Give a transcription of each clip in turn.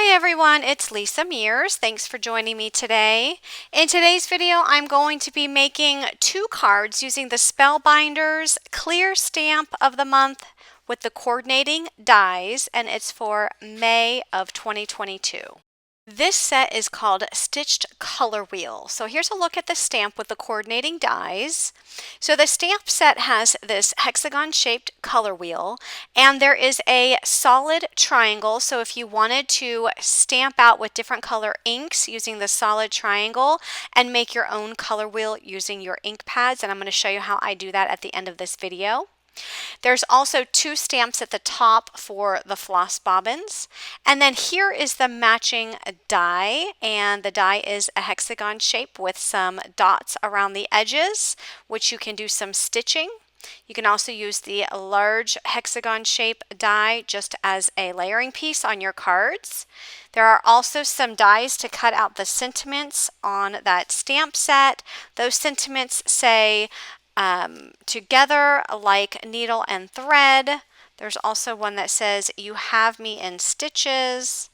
Hi everyone, it's Lisa Mears. Thanks for joining me today. In today's video, I'm going to be making two cards using the Spellbinders Clear Stamp of the Month with the coordinating dies, and it's for May of 2022. This set is called Stitched Color Wheel. So here's a look at the stamp with the coordinating dies. So the stamp set has this hexagon-shaped color wheel, and there is a solid triangle. So if you wanted to stamp out with different color inks using the solid triangle and make your own color wheel using your ink pads, and I'm going to show you how I do that at the end of this video. There's also two stamps at the top for the floss bobbins. And then here is the matching die, and the die is a hexagon shape with some dots around the edges, which you can do some stitching. You can also use the large hexagon shape die just as a layering piece on your cards. There are also some dies to cut out the sentiments on that stamp set. Those sentiments say together like needle and thread. There's also one that says you have me in stitches,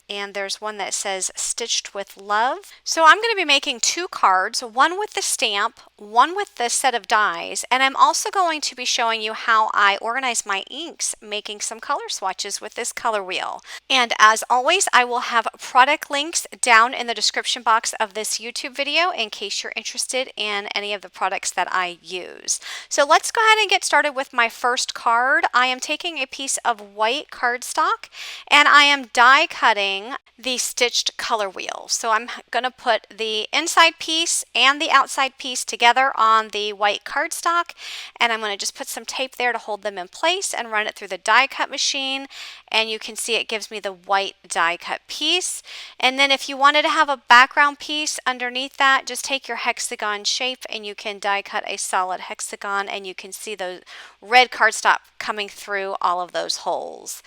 and there's one that says stitched with love. So I'm going to be making two cards, one with the stamp, one with the set of dies, and I'm also going to be showing you how I organize my inks, making some color swatches with this color wheel. And as always, I will have product links down in the description box of this YouTube video in case you're interested in any of the products that I use. So let's go ahead and get started with my first card. I am taking a piece of white cardstock and I am die cutting the stitched color wheel. So I'm going to put the inside piece and the outside piece together on the white cardstock, and I'm going to just put some tape there to hold them in place and run it through the die cut machine, and you can see it gives me the white die cut piece. And then if you wanted to have a background piece underneath that, just take your hexagon shape and you can die cut a solid hexagon, and you can see the red cardstock coming through all of those holes.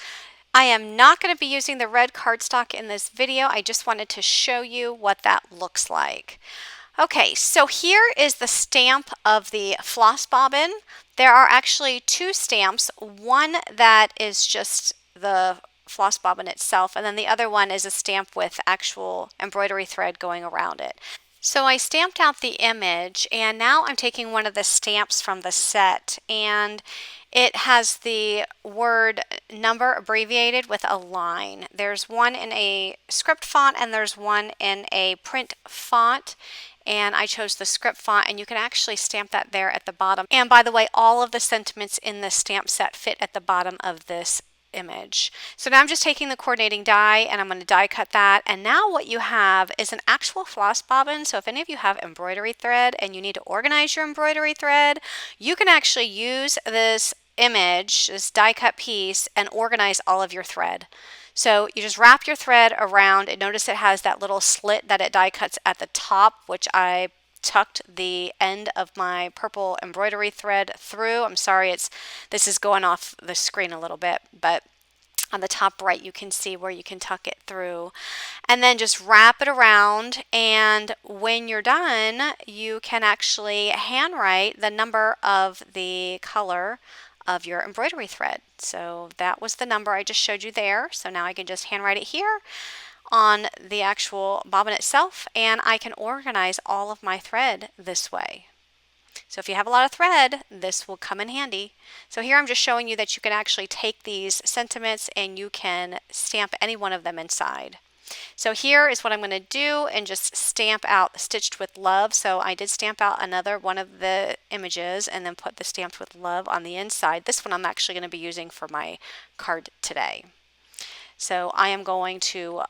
I am not going to be using the red cardstock in this video. I just wanted to show you what that looks like. Okay, so here is the stamp of the floss bobbin. There are actually two stamps, one that is just the floss bobbin itself, and then the other one is a stamp with actual embroidery thread going around it. So I stamped out the image, and now I'm taking one of the stamps from the set, and it has the word number abbreviated with a line. There's one in a script font and there's one in a print font, and I chose the script font, and you can actually stamp that there at the bottom. And by the way, all of the sentiments in the stamp set fit at the bottom of this image. So now I'm just taking the coordinating die and I'm going to die cut that, and now what you have is an actual floss bobbin. So if any of you have embroidery thread and you need to organize your embroidery thread, you can actually use this image, this die cut piece, and organize all of your thread. So you just wrap your thread around, and notice it has that little slit that it die cuts at the top, which I tucked the end of my purple embroidery thread through. I'm sorry, this is going off the screen a little bit, but on the top right you can see where you can tuck it through, and then just wrap it around, and when you're done you can actually handwrite the number of the color of your embroidery thread. So that was the number I just showed you there. So now I can just handwrite it here on the actual bobbin itself, and I can organize all of my thread this way. So if you have a lot of thread, this will come in handy. So here I'm just showing you that you can actually take these sentiments and you can stamp any one of them inside. So here is what I'm going to do, and just stamp out stitched with love. So I did stamp out another one of the images and then put the stamped with love on the inside. This one I'm actually going to be using for my card today. So I am going to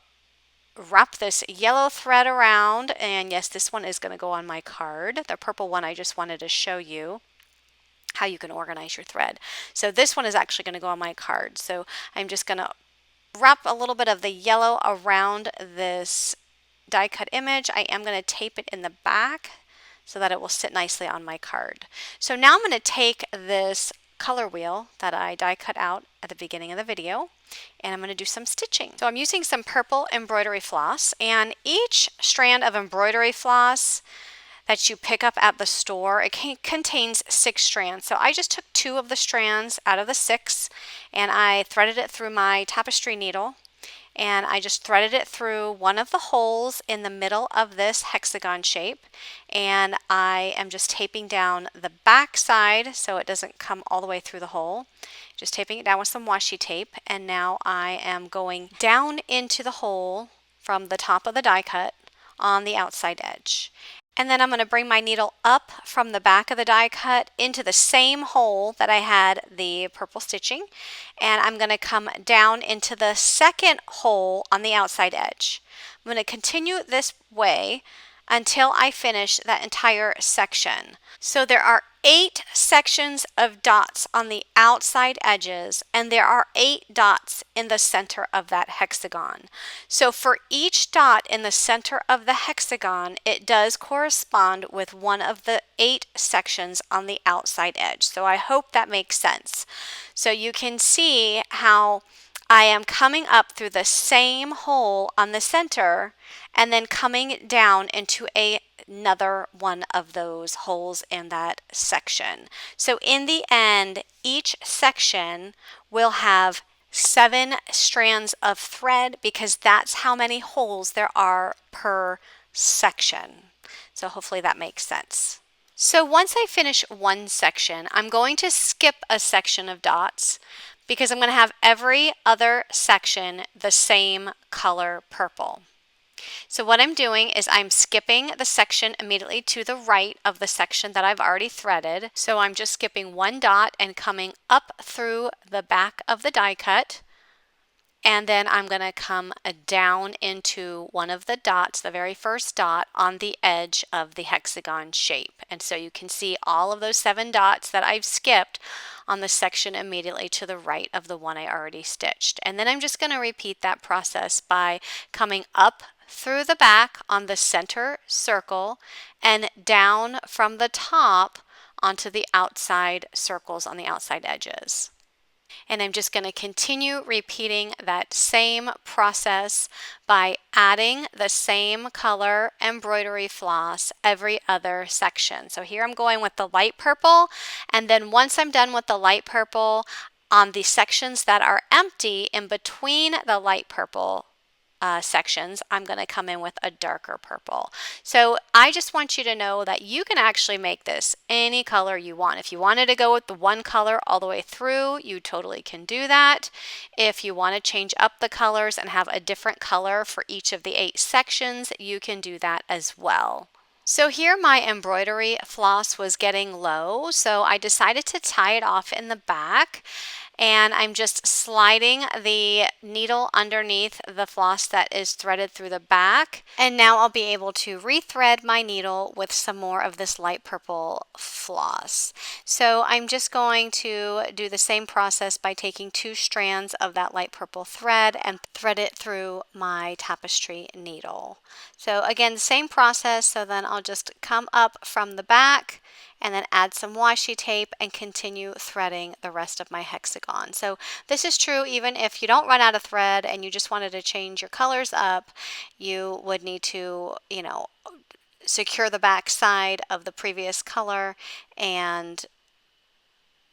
wrap this yellow thread around, and yes, this one is going to go on my card. The purple one I just wanted to show you how you can organize your thread. So this one is actually going to go on my card. So I'm just going to wrap a little bit of the yellow around this die cut image. I am going to tape it in the back so that it will sit nicely on my card. So now I'm going to take this color wheel that I die cut out at the beginning of the video, and I'm going to do some stitching. So I'm using some purple embroidery floss, and each strand of embroidery floss that you pick up at the store, it contains 6 strands. So I just took 2 of the strands out of the 6, and I threaded it through my tapestry needle, and I just threaded it through one of the holes in the middle of this hexagon shape, and I am just taping down the back side so it doesn't come all the way through the hole. Just taping it down with some washi tape, and now I am going down into the hole from the top of the die cut on the outside edge. And then I'm going to bring my needle up from the back of the die cut into the same hole that I had the purple stitching, and I'm going to come down into the second hole on the outside edge. I'm going to continue this way until I finish that entire section. So there are 8 sections of dots on the outside edges, and there are 8 dots in the center of that hexagon. So for each dot in the center of the hexagon, it does correspond with one of the 8 sections on the outside edge. So I hope that makes sense. So you can see how I am coming up through the same hole on the center and then coming down into another one of those holes in that section. So in the end, each section will have 7 strands of thread because that's how many holes there are per section. So hopefully that makes sense. So once I finish one section, I'm going to skip a section of dots because I'm going to have every other section the same color purple. So what I'm doing is I'm skipping the section immediately to the right of the section that I've already threaded. So I'm just skipping one dot and coming up through the back of the die cut. And then I'm going to come down into one of the dots, the very first dot on the edge of the hexagon shape. And so you can see all of those 7 dots that I've skipped on the section immediately to the right of the one I already stitched. And then I'm just going to repeat that process by coming up through the back on the center circle and down from the top onto the outside circles on the outside edges. And I'm just going to continue repeating that same process by adding the same color embroidery floss every other section. So here I'm going with the light purple, and then once I'm done with the light purple, on the sections that are empty in between the light purple sections, I'm going to come in with a darker purple. So I just want you to know that you can actually make this any color you want. If you wanted to go with the one color all the way through, you totally can do that. If you want to change up the colors and have a different color for each of the 8 sections, you can do that as well. So here my embroidery floss was getting low, so I decided to tie it off in the back. And I'm just sliding the needle underneath the floss that is threaded through the back. And now I'll be able to rethread my needle with some more of this light purple floss. So I'm just going to do the same process by taking 2 strands of that light purple thread and thread it through my tapestry needle. So again, same process, so then I'll just come up from the back and then add some washi tape and continue threading the rest of my hexagon. So this is true even if you don't run out of thread and you just wanted to change your colors up, you would need to, secure the back side of the previous color and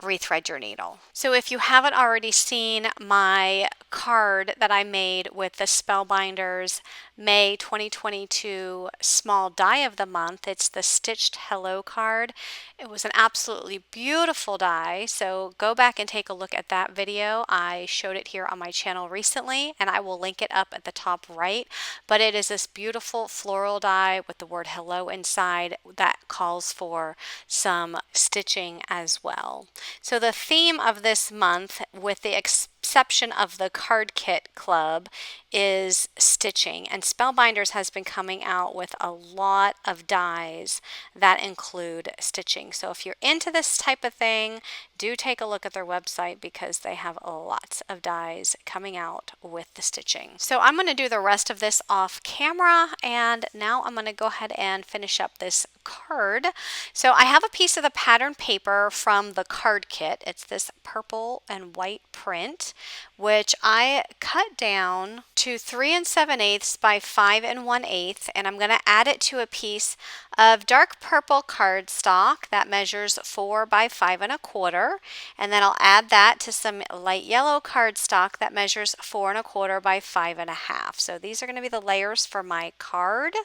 rethread your needle. So if you haven't already seen my card that I made with the Spellbinders May 2022 small die of the month, it's the Stitched Hello card. It was an absolutely beautiful die, so go back and take a look at that video. I showed it here on my channel recently, and I will link it up at the top right, but it is this beautiful floral die with the word hello inside that calls for some stitching as well. So the theme of this month, with the exception of the card kit club, is stitching, and Spellbinders has been coming out with a lot of dies that include stitching. So if you're into this type of thing, do take a look at their website because they have lots of dies coming out with the stitching. So I'm going to do the rest of this off camera, and now I'm going to go ahead and finish up this card. So I have a piece of the pattern paper from the card kit. It's this purple and white print, which I cut down to 3 7/8 by 5 1/8, and I'm going to add it to a piece of dark purple cardstock that measures 4 by 5 1/4, and then I'll add that to some light yellow cardstock that measures 4 1/4 by 5 1/2. So these are going to be the layers for my card.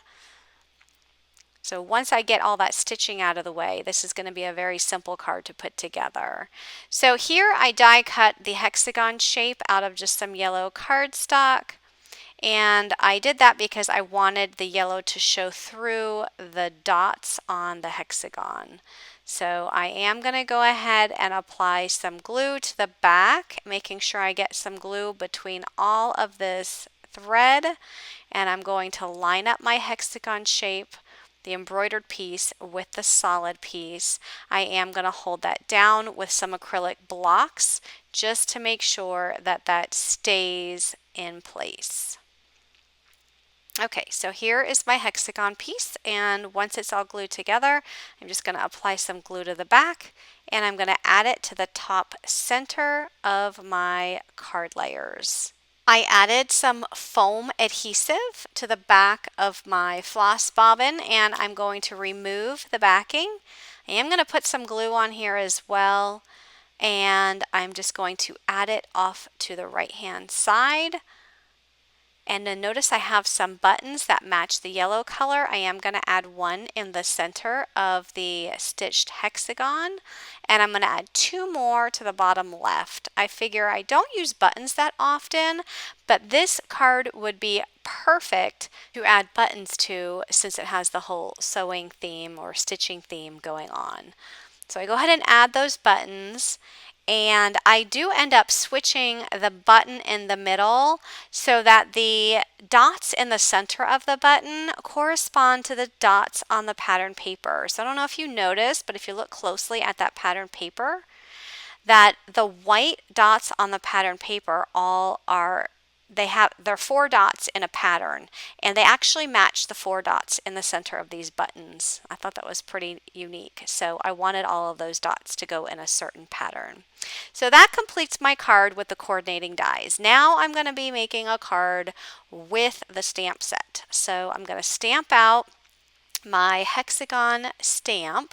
So once I get all that stitching out of the way, this is going to be a very simple card to put together. So here I die cut the hexagon shape out of just some yellow cardstock. And I did that because I wanted the yellow to show through the dots on the hexagon. So I am going to go ahead and apply some glue to the back, making sure I get some glue between all of this thread. And I'm going to line up my hexagon shape, the embroidered piece, with the solid piece. I am going to hold that down with some acrylic blocks just to make sure that that stays in place. Okay, so here is my hexagon piece, and once it's all glued together, I'm just going to apply some glue to the back, and I'm going to add it to the top center of my card layers. I added some foam adhesive to the back of my floss bobbin, and I'm going to remove the backing. I am going to put some glue on here as well, and I'm just going to add it off to the right hand side. And then notice I have some buttons that match the yellow color. I am going to add one in the center of the stitched hexagon, and I'm going to add 2 more to the bottom left. I figure I don't use buttons that often, but this card would be perfect to add buttons to since it has the whole sewing theme or stitching theme going on. So I go ahead and add those buttons. And I do end up switching the button in the middle so that the dots in the center of the button correspond to the dots on the pattern paper. So I don't know if you noticed, but if you look closely at that pattern paper, that the white dots on the pattern paper all are, they're 4 dots in a pattern, and they actually match the 4 dots in the center of these buttons. I thought that was pretty unique, so I wanted all of those dots to go in a certain pattern. So that completes my card with the coordinating dies. Now I'm going to be making a card with the stamp set. So I'm going to stamp out my hexagon stamp.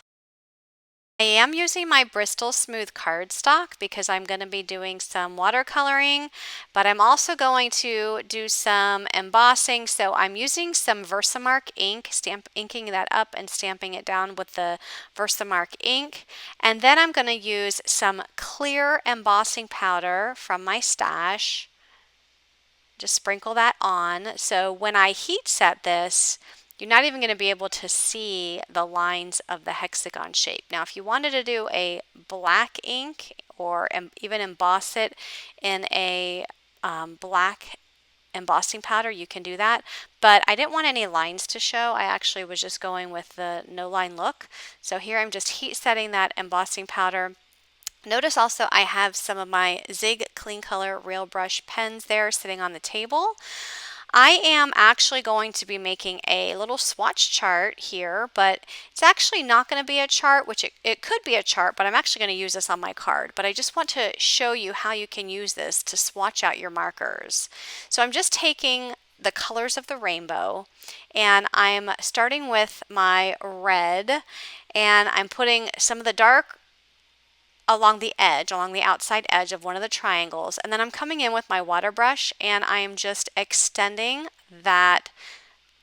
I am using my Bristol smooth cardstock because I'm going to be doing some watercoloring, but I'm also going to do some embossing. So I'm using some Versamark ink, inking that up and stamping it down with the Versamark ink. And then I'm going to use some clear embossing powder from my stash. Just sprinkle that on. So when I heat set this, you're not even going to be able to see the lines of the hexagon shape. Now, if you wanted to do a black ink or even emboss it in a black embossing powder, you can do that. But I didn't want any lines to show. I actually was just going with the no line look. So here I'm just heat setting that embossing powder. Notice also I have some of my Zig Clean Color Real Brush pens there sitting on the table. I am actually going to be making a little swatch chart here, but it's actually not going to be a chart, which it could be a chart, but I'm actually going to use this on my card. But I just want to show you how you can use this to swatch out your markers. So I'm just taking the colors of the rainbow, and I'm starting with my red, and I'm putting some of the dark along the edge, along the outside edge of one of the triangles, and then I'm coming in with my water brush and I'm just extending that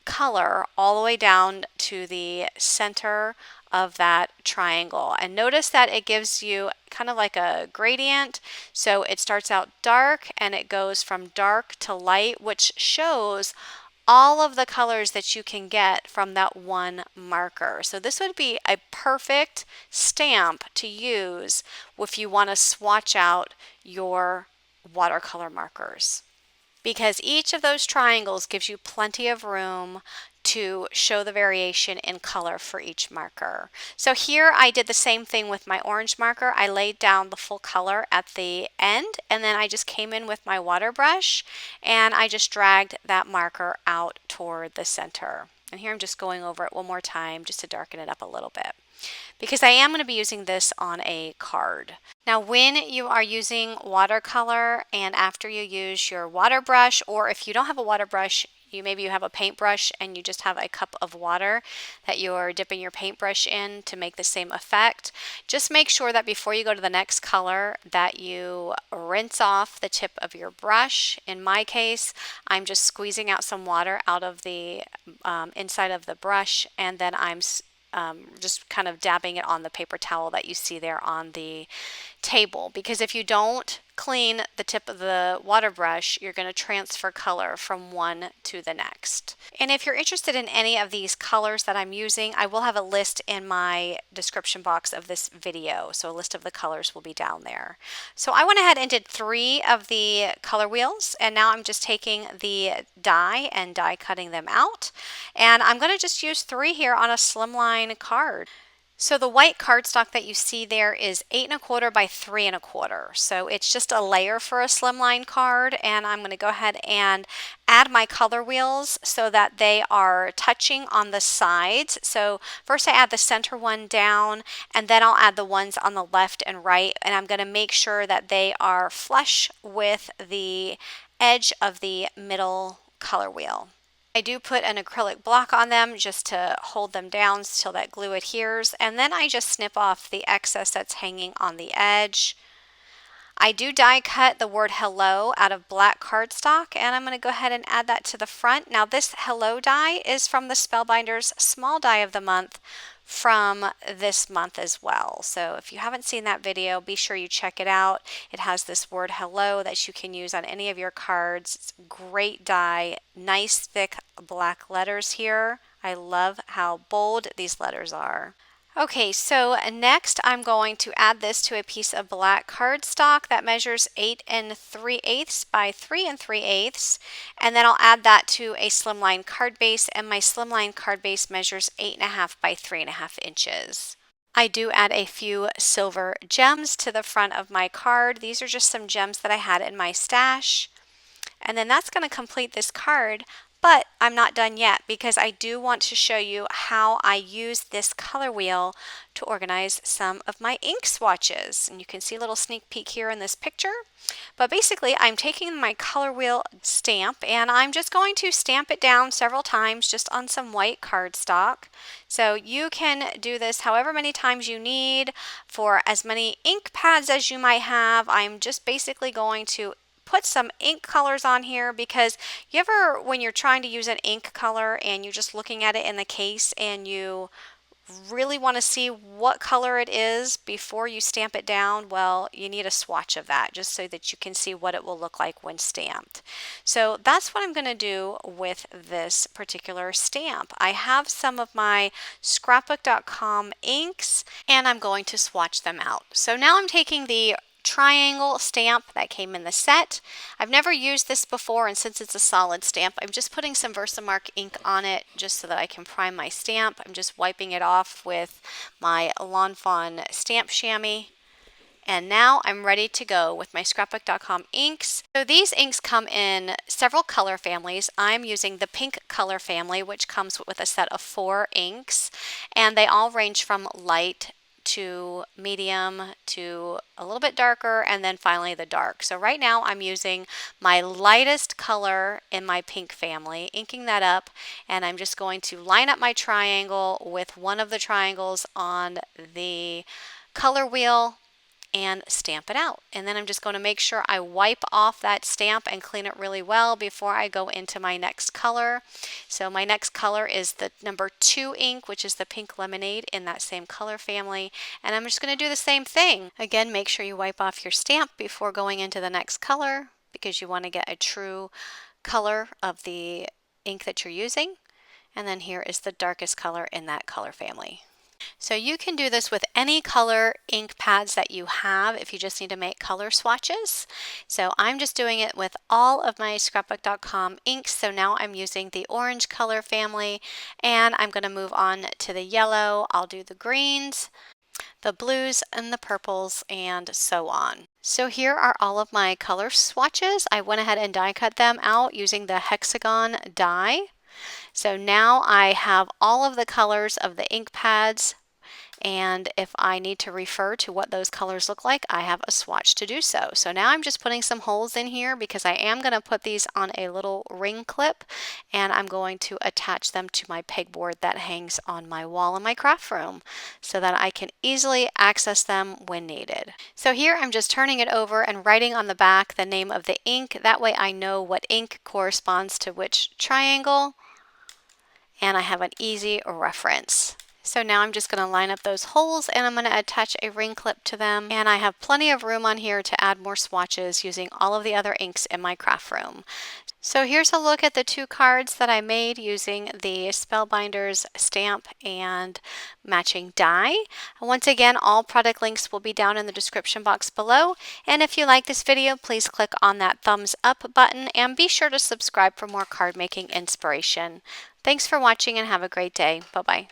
color all the way down to the center of that triangle. And notice that it gives you kind of like a gradient. So it starts out dark and it goes from dark to light, which shows all of the colors that you can get from that one marker. So this would be a perfect stamp to use if you want to swatch out your watercolor markers, because each of those triangles gives you plenty of room to show the variation in color for each marker. So here I did the same thing with my orange marker. I laid down the full color at the end, and then I just came in with my water brush and I just dragged that marker out toward the center. And here I'm just going over it one more time just to darken it up a little bit. because I am going to be using this on a card. Now, when you are using watercolor and after you use your water brush, or if you don't have a water brush, maybe you have a paintbrush and you just have a cup of water that you're dipping your paintbrush in to make the same effect. Just make sure that before you go to the next color that you rinse off the tip of your brush. In my case, I'm just squeezing out some water out of the inside of the brush, and then I'm just kind of dabbing it on the paper towel that you see there on the table, because if you don't clean the tip of the water brush, you're going to transfer color from one to the next. And if you're interested in any of these colors that I'm using, I will have a list in my description box of this video, so a list of the colors will be down there. So I went ahead and did 3 of the color wheels, and now I'm just taking the die and die cutting them out, and I'm going to just use 3 here on a slimline card. So the white cardstock that you see there is 8 1/4 by 3 1/4. So it's just a layer for a slimline card, and I'm going to go ahead and add my color wheels so that they are touching on the sides. So first I add the center one down, and then I'll add the ones on the left and right, and I'm going to make sure that they are flush with the edge of the middle color wheel. I do put an acrylic block on them just to hold them down till that glue adheres, and then I just snip off the excess that's hanging on the edge. I do die cut the word hello out of black cardstock, and I'm going to go ahead and add that to the front. Now this hello die is from the Spellbinders small die of the month from this month as well. So if you haven't seen that video, be sure you check it out. It has this word hello that you can use on any of your cards. It's great die, nice thick black letters here. I love how bold these letters are. Okay, so next I'm going to add this to a piece of black cardstock that measures 8 3/8 by 3 3/8, and then I'll add that to a slimline card base, and my slimline card base measures 8 1/2 by 3 1/2 inches. I do add a few silver gems to the front of my card. These are just some gems that I had in my stash, and then that's going to complete this card. But I'm not done yet, because I do want to show you how I use this color wheel to organize some of my ink swatches. And you can see a little sneak peek here in this picture. But basically, I'm taking my color wheel stamp and I'm just going to stamp it down several times just on some white cardstock. So you can do this however many times you need for as many ink pads as you might have. I'm just basically going to put some ink colors on here, because you ever, when you're trying to use an ink color and you're just looking at it in the case and you really want to see what color it is before you stamp it down, well, you need a swatch of that just so that you can see what it will look like when stamped. So that's what I'm going to do with this particular stamp. I have some of my scrapbook.com inks and I'm going to swatch them out. So now I'm taking the triangle stamp that came in the set. I've never used this before, and since it's a solid stamp, I'm just putting some Versamark ink on it just so that I can prime my stamp. I'm just wiping it off with my Lawn Fawn stamp chamois. And now I'm ready to go with my scrapbook.com inks. So these inks come in several color families. I'm using the pink color family, which comes with a set of 4 inks, and they all range from light to medium to a little bit darker, and then finally the dark. So right now I'm using my lightest color in my pink family, inking that up, and I'm just going to line up my triangle with one of the triangles on the color wheel and stamp it out. And then I'm just going to make sure I wipe off that stamp and clean it really well before I go into my next color. So my next color is the number 2 ink, which is the pink lemonade in that same color family. And I'm just going to do the same thing. Again, make sure you wipe off your stamp before going into the next color, because you want to get a true color of the ink that you're using. And then here is the darkest color in that color family. So you can do this with any color ink pads that you have if you just need to make color swatches. So I'm just doing it with all of my scrapbook.com inks. So now I'm using the orange color family, and I'm going to move on to the yellow. I'll do the greens, the blues, and the purples, and so on. So here are all of my color swatches. I went ahead and die cut them out using the hexagon die. So now I have all of the colors of the ink pads And if I need to refer to what those colors look like, I have a swatch to do so. So now I'm just putting some holes in here because I am going to put these on a little ring clip, and I'm going to attach them to my pegboard that hangs on my wall in my craft room so that I can easily access them when needed. So here I'm just turning it over and writing on the back the name of the ink. That way I know what ink corresponds to which triangle, and I have an easy reference. So now I'm just going to line up those holes, and I'm going to attach a ring clip to them, and I have plenty of room on here to add more swatches using all of the other inks in my craft room. So here's a look at the 2 cards that I made using the Spellbinders stamp and matching die. Once again, all product links will be down in the description box below. And if you like this video, please click on that thumbs up button and be sure to subscribe for more card making inspiration. Thanks for watching and have a great day. Bye-bye.